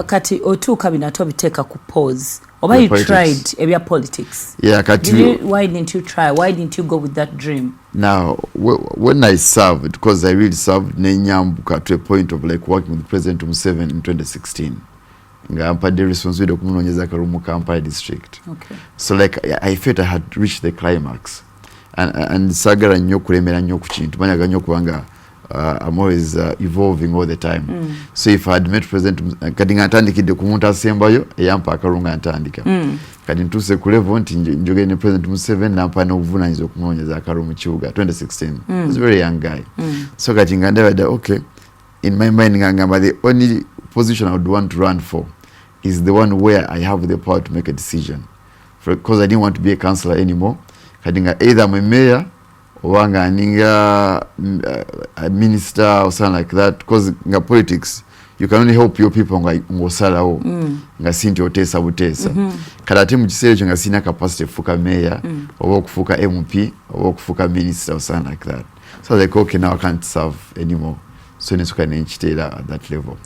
Kati otuuka binato biteeka ku pause. Oba you tried ebya politics? Yeah, kati. Why didn't you try? Why didn't you go with that dream? Now, when I served, because I really served, nenyambuka to a point of like working with President Museveni in 2016. Ngampa the responsibility of kumunonyeza Karumu Kampala district. Okay. So like I felt I had reached the climax. And sagara nnyo kulemera nnyo ku kintu. Manyaga nnyo kubanga I'm always evolving all the time. So if I had met President kati ngantandikidde ku muntu asembayo eyampa akalunga antandika. Kati ntuse ku level nti njogere ne President Museveni nampa n'obuvunanyizibwa okumunonyeza akalunga mu kibuga 2016. He was a very young guy. So kati ngandabadde okay, in my mind ngamba the only position I would want to run for is the one where I have the power to make a decision. Because I didn't want to be a councillor anymore. Kati nga either I'm a mayor or nga a minister or something like that, because in politics you can only help your people ngosalawo nga sinti otesa butesa kati mu kiseera nga sina capacity fuka mayor or kufuka MP or kufuka minister or something like that. So like okay, now I can't serve anymore, so nesuka nenchitera at that level.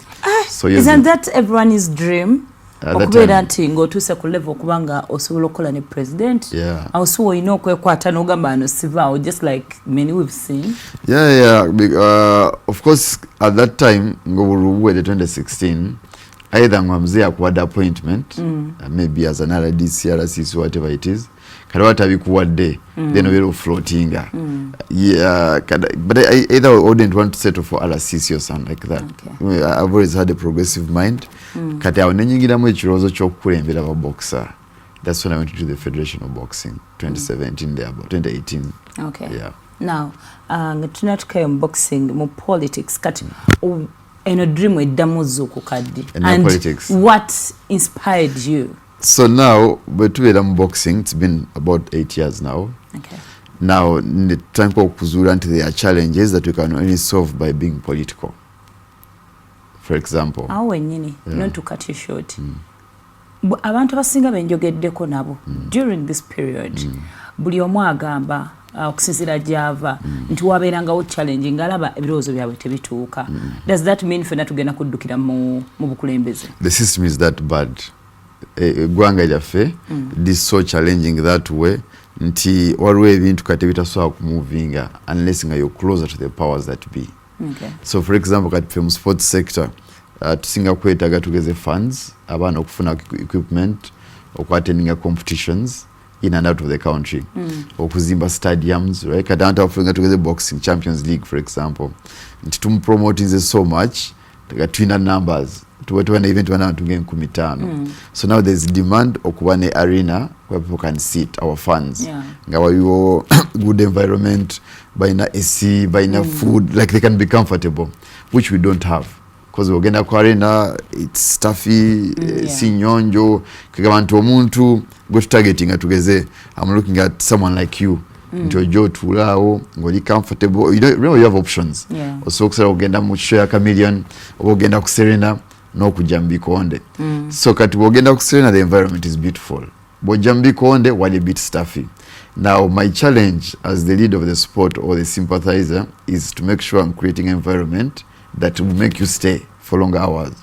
So isn't that everyone's dream? Okubeera nti ng'otuuse ku level kubanga osobola okukola ne president, awo olina okwekwata n'ogamba ano sivaawo, just like many we've seen. Of course at that time ng'obulubuwede 2016 either ng'amuzee akuwadde appointment maybe as an RDC, RCC, whatever it is, kati watabikuwadde then obeera floatinga. But I either wouldn't want to settle for RCC or something like that. Okay. I've always had a progressive mind. Kati awo nenyingiramu ekirowoozo ky'okukulembera aba boxer. That's when I went to the Federation of Boxing 2017 there, about 2018. Okay. Yeah. Now, tunatukayo mu boxing mu politics kati eno dream eddamu zuuku kaddi. And politics. What inspired you? So now, betubeera mu boxing, it's been about 8 years now. Okay. Now, the time for kuzuula nti there are challenges that we can only solve by being political. For example. Not to cut you short. Abantu abasinga benjogeddeko nabo during this period. Buli omu agamba okusinziira gy'ava nti wabeerangawo challenge ng'alaba ebirowoozo byabwe tebituuka. Does that mean ffenna tugenda kuddukira mu bukulembeze? The system is that bad. Eggwanga lyaffe this so challenging that way nti waliwo ebintu kati bitasobola kumuvinga unless nga you're closer to the powers that be. Okay. So for example kati ffe mu sports sector tusinga kwetaaga tugeze funds abaana okufuna equipment okwattendinga competitions in and out of the country okuzimba stadiums, right? Kati abantu abafunga tugeze boxing Champions League for example nti tumupromotinze so much tulina numbers tuwetwana event wana tugenge 15. So now there's demand okuba ne arena where people can sit our fans. Nga waliwo good environment, baina AC, baina food, like they can be comfortable, which we don't have. Because ogenda ku arena, it's stuffy, sinyonjo, kagabantu omuntu go targeting atugeze. I'm looking at someone like you. Njojo tulao, ngoli comfortable. You have options. Also ogenda mu show ya Chameleon, ogenda ku Serena. No kujambi konde. So kati wogenda kusena the environment is beautiful. Bojambi konde wali a bit stuffy. Now my challenge as the leader of the sport or the sympathizer is to make sure I'm creating an environment that will make you stay for long hours.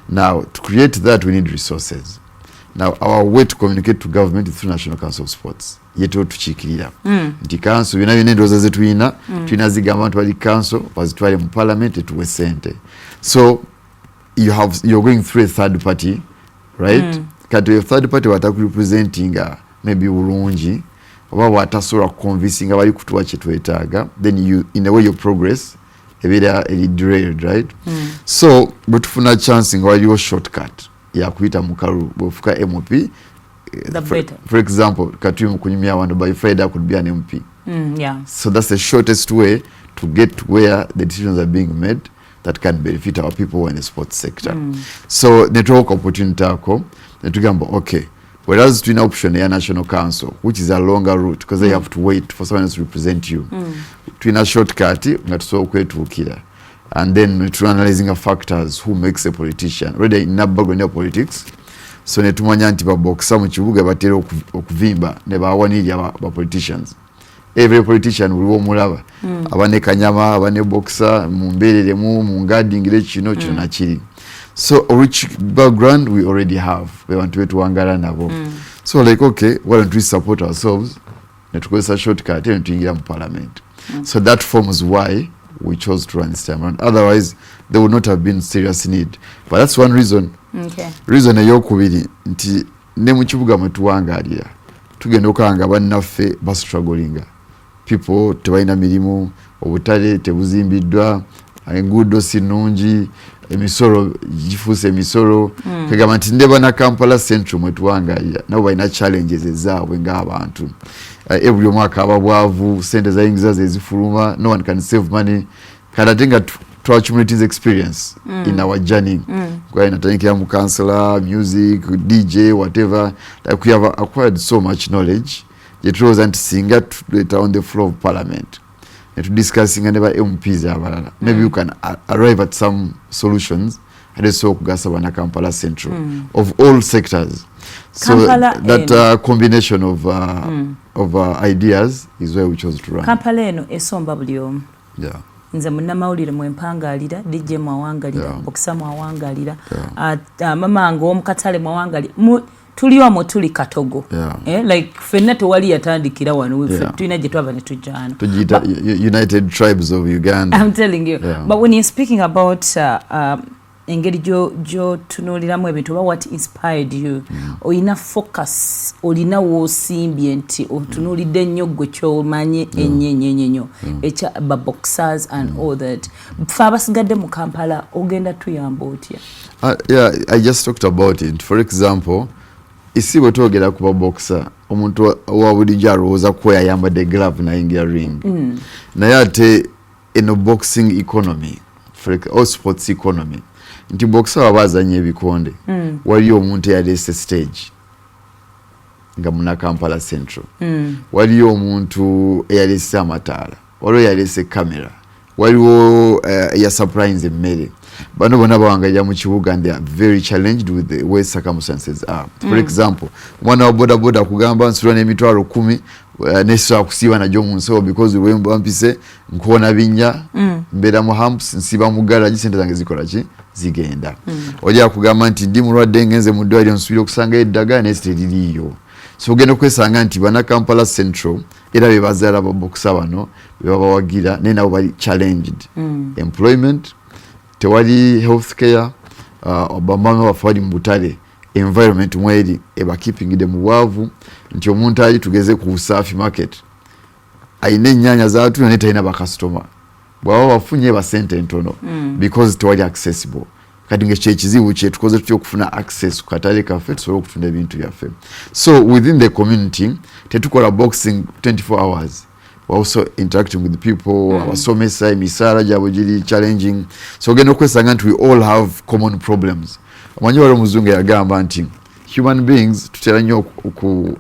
Now to create that we need resources. Now our way to communicate to government is through National Council of Sports. Yeto tuchikirira. Nti council bina ndoza zetu tuina zigamba abantu bali council bazitwale mu parliament etuwe sente. So you're going through a third party, right? Kati your third party watakurepresenting maybe ulungi oba watasobola convincing abali kutuwa kyetwetaaga, then you in a way you progress ebira derailed, right? So butufuna chance nga waliwo shortcut ya kuita mukalu bofuka MP. For example, kati mukunyumya abantu by Friday could be an MP. So that's the shortest way to get where the decisions are being made that can benefit our people in the sports sector. So network opportunity ako netugamba okay, whereas to an option a national council which is a longer route because they have to wait for someone else to represent you, to a shortcut nga tusobola okwetuukira, and then to analyzing factors who makes a politician already in background of politics. So netumanya nti baboksa mu kibuga batera okuvimba ne bawanirya ba politicians. Every politician will mulaba abane kanyama abane boxer mumberere mu ngadi ngire kino na kiri. So a rich background we already have. We want to wangala nabo. So like, okay, why don't we support ourselves? Netukozesa shortcut and to parliament. So that forms why we chose to run this time around. Otherwise, there would not have been serious need. But that's one reason. Okay. Reason eyokubiri nti ne mu kibuga mwe tuwangalira tugenda okanga bannaffe bastrugglinga. People tebalina mirimu, obutale tebuzimbiddwa, enguudo si nnungi, emisolo gifuuse emisolo. Kagamba nti ndeba na Kampala Central mwe tuwangalira nabo balina challenges ezaabwe ng'abantu. Every mwaka ababwavu, sente zayingiza zezifuluma, no one can save money. Kanatenga to our community's experience in our journey. Kwa inatanyika mu counselor, music, DJ, whatever. Like we have acquired so much knowledge. Yet was and singer later on the floor of parliament. And to discussing about MPs. Maybe you can arrive at some solutions. And so Gasabana Kampala Central of all sectors. So Kampala that combination of ideas is where we chose to run. Kampala eno esomba buli omu. Yeah. Nze munnamawulire mwempangalira, DJ mwawangalira, Bokisa mwawangalira, mama ngo omukatale mwawangalira. Tuli omwo tuli katogo. Like fenna tewali yatandikira wano tulina gye twava ne tujjana. Tujita United Tribes of Uganda. I'm telling you. But when you're speaking about engeri jo tunuliramu ebintu oba what inspired you, olina focus, olina wosimbye nti otunulidde nnyo gwe kyomanye ennyo ekya boxers and all that. Fe abasigadde mu Kampala ogenda tuyamba otya? Yeah, I just talked about it. For example, isi bwe twogera ku baboxer, omuntu owa bulijjo alowooza kuba yayambadde glove nayingira ring. Naye ate eno boxing economy, or sports economy, nti boxer baba azannya ebikonde, waliyo omuntu eyaleese stage nga muna Kampala Central, waliyo omuntu eyaleese amataala, waliwo eyaleese kamera, waliwo eyasupplyinze emmere. Bano bonna bawangalira mu kibuga and they are very challenged with the way circumstances are. For example, mwana wa boda boda kugamba nsula n'emitwalo 10 nesobola kusiiba najjo mu nsawo because we bampise nkuona binnya mbeera mu humps nsiba mu garage sente zange zikola ki zigenda. Ojja kugamba nti ndi mulwadde ngenze mu ddwaliro nsubira okusanga eddagala n'esite liriyo. So ogenda okwesanga nti bana Kampala Central era be bazaala baboxer bano be babawagira naye nabo bali challenged. Employment, tewali healthcare, bamama bafali mu butale, environment mweri eba keeping them bwavu nti omuntu ali tugeze ku Usafi market ayine ennyanya zaatu ne tayina ba customer bwaba bafunye ba sente ntono because tewali accessible. Kati ngekye ekizibu kye tukoze tutyo okufuna access ku katale kaffe tusobole okutunda ebintu byaffe. So within the community tetukola boxing 24 hours. We're also interacting with the people, abasomesa emisala gyabwe giri challenging. So ogenda okwesanga nti we all have common problems. Omanyi wali omuzungu yagamba nti human beings tutera nnyo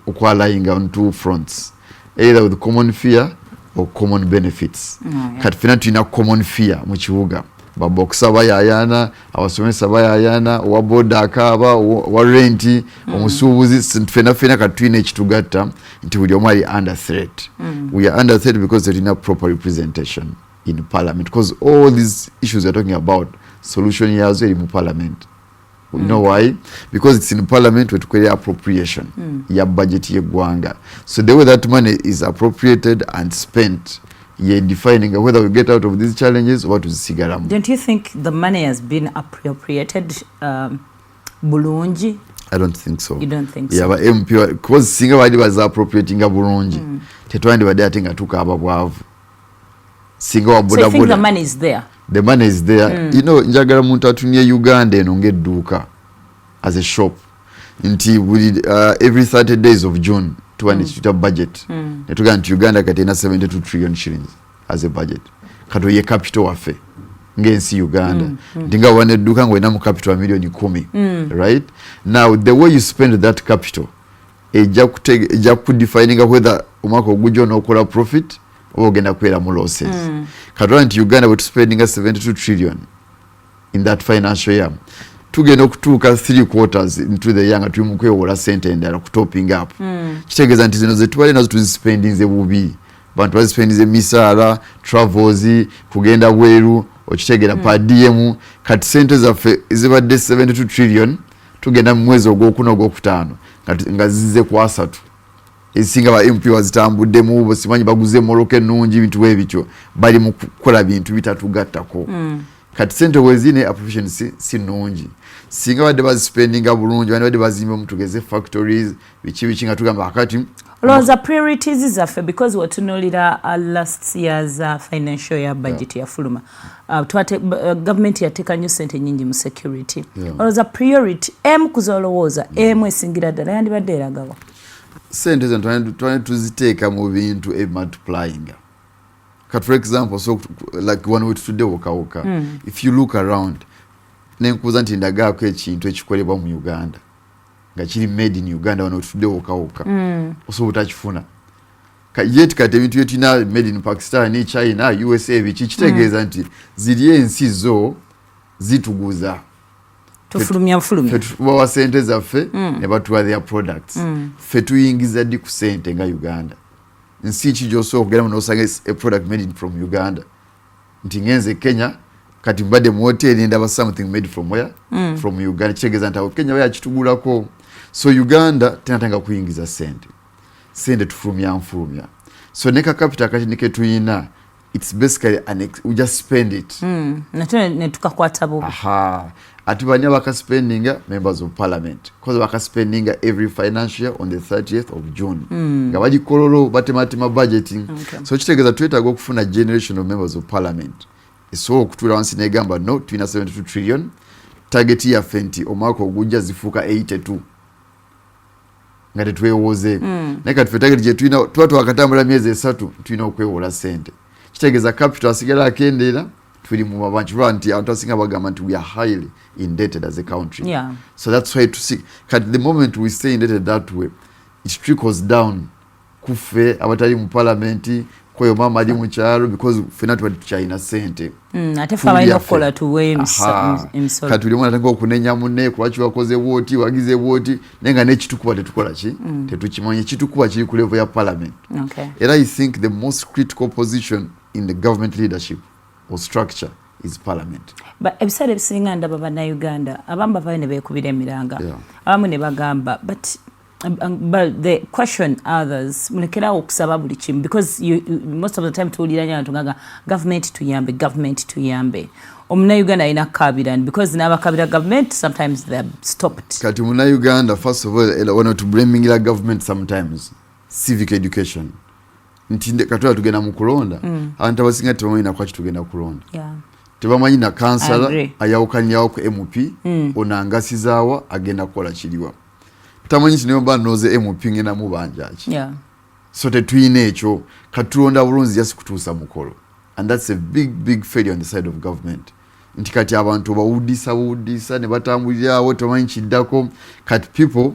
okwalayinga on two fronts, either with common fear or common benefits. Kati fena tulina common fear mu kibuga. Baboxer bayayana, abasomesa bayayana, owa boda akaaba, owa renti, omusuubuzi, fena kati tulina ekitugatta nti buli omu ali under threat. We are under threat because there is no proper representation in parliament. Because all these issues we are talking about, solution yazo eri mu parliament. You know why? Because it's in parliament where to create appropriation ya budget yeggwanga. So the way that money is appropriated and spent, you're defining whether we get out of these challenges or to sigaramu. Don't you think the money has been appropriated bulungi? I don't think so. You don't think so? Yeah, but MP, because singa bali baza appropriating bulungi, tetwandi bade atinga tukaba bwavu. Singa wa boda boda. So you think the money is there? The money is there. You know, njagala muntu atunye Uganda eno ng'edduuka as a shop. Nti every 30 days of June tuwandiikira budget. Netugamba nti Uganda kati ena 72 trillion shillings as a budget. Kato ye capital waffe ng'ensi Uganda. Nti nga wana edduuka ng'olina mu capital wa million 10. Right? Now, the way you spend that capital, ejja kudefininga whether omwaka ogujja onookola profit ogenda kubeera mu losses. Katwala nti Uganda bwe tuspendinga 72 trillion in that financial year, tugenda okutuuka 3/4 into the year nga tuli mu kwewola sente endala ku topping up. Kitegeeza nti zino ze tubale nazo tuzisipendinze bubi. Bantu bazisipendinze misaala, travels, kugenda bweru, okitegera pa DM kati sente zaffe ezibadde 72 trillion tugenda mu mwezi ogwokuna ogwokutaano nga zize ku 3 ezisinga ba MP wazitambuddemu bo simanyi baguze moroke ennungi bintu ebityo bali mu kukola bintu bitatugattako kati sente wezine appropriation si nnungi singa badde bazispendinga bulungi badde bazimba mutugeze factories bichi nga tugamba akati Loza priorities zaffe because watunulira last year's financial year budget ya fuluma government yateka nnyo sente nyingi mu security loza priority kuzolowooza esingira ddala yandibadde eragawa sente zino tuziteeka mu bintu multiplying kat for example so like one way today wokawoka if you look around nenkuza nti ndagaako ekintu ekikolebwa mu Uganda nga kiri made in Uganda wano today wokawoka osobola takifuna yet kati ebintu yetina made in Pakistan, China, USA bichi kitegeeza nti ziri ensi zo zituguza tufulumya bawa sente zaffe ne batuwa their products fe tuyingiza ddi ku sente nga Uganda nsi ki gy'osooka okugenda n'osanga a product made from Uganda nti ngenze Kenya kati mbadde mu hoteli ndaba something made from where from Uganda kitegeeza nti Kenya we yakitugulako so Uganda tenatanga kuyingiza sente tufulumya so neka capital kati nike tuyina it's basically we just spend it natone netukakwata bubi atubanya baka spending members of parliament because baka spending every financial year on the 30th of June nga baji kololo batematima budgeting so kitegeeza twetaaga okufuna generation of members of parliament so okutula wansi negamba no twina 72 trillion target ya fenti omwaka ogujja zifuka 82 nga tetwewoze neka target je twina twatu akatambula miezi 3 twina okwewola sente kitegeeza capital asigala akendera tuli mu mabanchi ranti abantu asinga bagamba nti we are highly indebted as a country so that's why to see at the moment we stay indebted that way it trickles down kufe abatali mu parliament koyo mama ali mu kyalo because fena China sente ate fa bayina okukola tuwe emsolo kati ulimu natanga okunenya munne kulwaki wakoze woti wagize woti nenga nekitukuba tetukola ki tetukimanye kitukuba kiri ku level ya parliament and I think the most critical position in the government leadership or structure is parliament but ebisale bisinga ndaba bana Uganda abamba baine bekubira emiranga abamu ne bagamba but the question others mulekera okusaba buli kimu because most of the time tuliranya ntungaga government tuyambe omuna Uganda ina kabira because naba kabira government sometimes they are stopped kati muna Uganda first of all one to blaming the government sometimes civic education ntinde katula tugenda mu kulonda abantu abasinga tebamanyi na kwaki tugenda kulonda tebamanyi na kansala ayawukanyawo ku MP onangasizaawa agenda kukola kiriwa tamanyi kino mba noze MP ngena mu banjaki so tetuyina ekyo katulonda bulunzi just kutuusa mukolo and that's a big failure on the side of government nti kati abantu bawudisa ne batambulirawo tamanyi kiddako kati people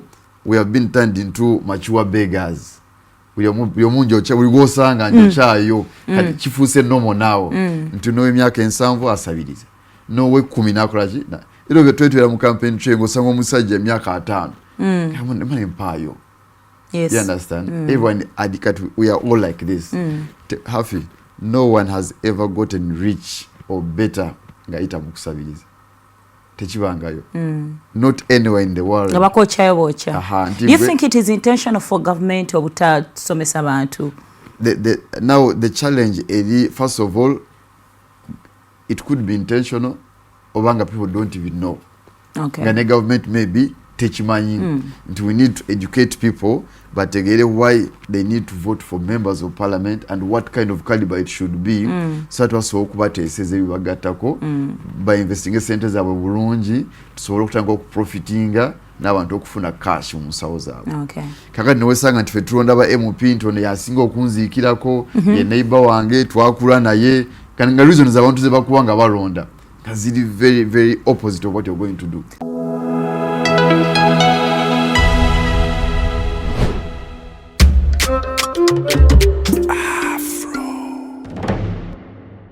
we have been turned into mature beggars buli gwosanga njakyayo kati kifuuse nomo naawo nti nowe emyaka 7 asabiriza nowe 10 nakolaki era betwetwera mu campaign train ngosanga omusajja emyaka 5 mani mpayo you understand everyone we are all like this Hafi no one has ever gotten rich or better ngaita mukusabiriza tekibangayo not anywhere in the world abakochayo bocha you think it is intentional for government obutasomesa abantu now the challenge first of all it could be intentional obanga people don't even know the government maybe techimanyi we need to educate people but again why they need to vote for members of parliament and what kind of caliber it should be so that was okubateeseza ebibagattako by investing centers abo bulungi tusobola okutanga okuprofitinga n'abantu okufuna cash mu nsawo zaabwe kakati newesanga nti fe tulonda ba MP ntono yasinga okunziikirako ye neighbor wange twakula naye kandi nga reasons abantu ze bakuba nga balonda kaziri very opposite of what you're going to do